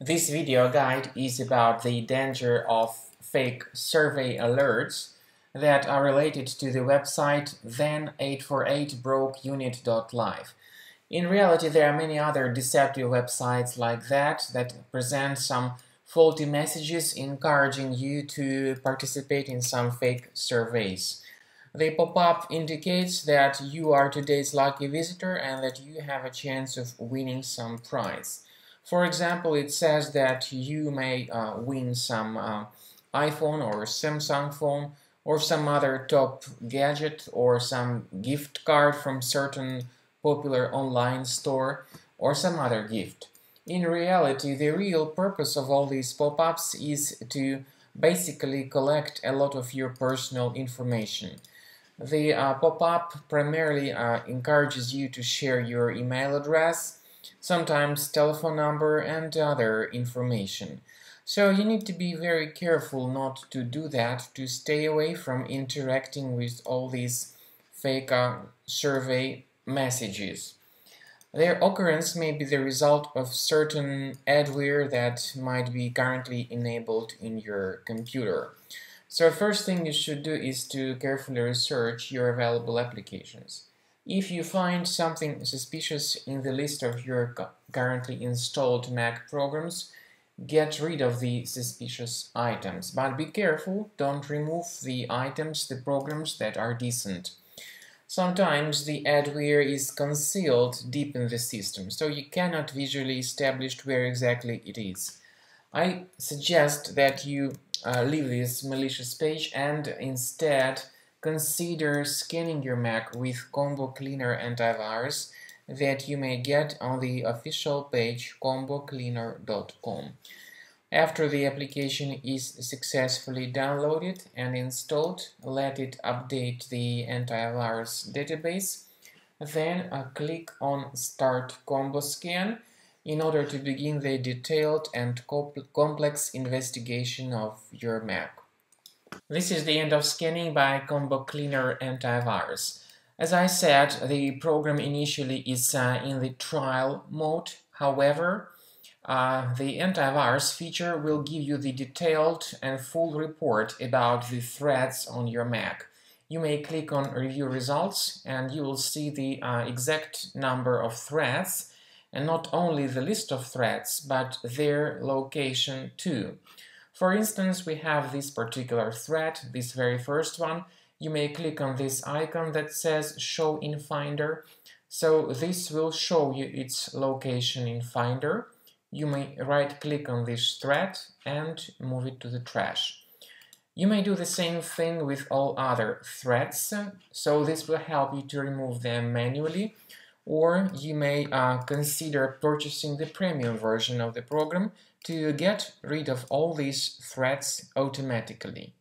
This video guide is about the danger of fake survey alerts that are related to the website Then848brokeunit.live. In reality, there are many other deceptive websites like that present some faulty messages encouraging you to participate in some fake surveys. The pop-up indicates that you are today's lucky visitor and that you have a chance of winning some prize. For example, it says that you may win some iPhone or Samsung phone or some other top gadget or some gift card from certain popular online store or some other gift. In reality, the real purpose of all these pop-ups is to basically collect a lot of your personal information. The pop-up primarily encourages you to share your email address, sometimes telephone number and other information. So you need to be very careful not to do that, to stay away from interacting with all these fake survey messages. Their occurrence may be the result of certain adware that might be currently enabled in your computer. So first thing you should do is to carefully research your available applications. If you find something suspicious in the list of your currently installed Mac programs, get rid of the suspicious items. But be careful, don't remove the items, the programs that are decent. Sometimes the adware is concealed deep in the system, so you cannot visually establish where exactly it is. I suggest that you leave this malicious page and instead consider scanning your Mac with Combo Cleaner antivirus that you may get on the official page combocleaner.com. After the application is successfully downloaded and installed, let it update the antivirus database. Then click on Start Combo Scan in order to begin the detailed and complex investigation of your Mac. This is the end of scanning by Combo Cleaner Antivirus. As I said, the program initially is in the trial mode. However, the antivirus feature will give you the detailed and full report about the threats on your Mac. You may click on Review Results and you will see the exact number of threats, and not only the list of threats, but their location too. For instance, we have this particular threat, this very first one. You may click on this icon that says Show in Finder. So this will show you its location in Finder. You may right-click on this threat and move it to the trash. You may do the same thing with all other threats, so this will help you to remove them manually, or you may consider purchasing the premium version of the program to get rid of all these threats automatically.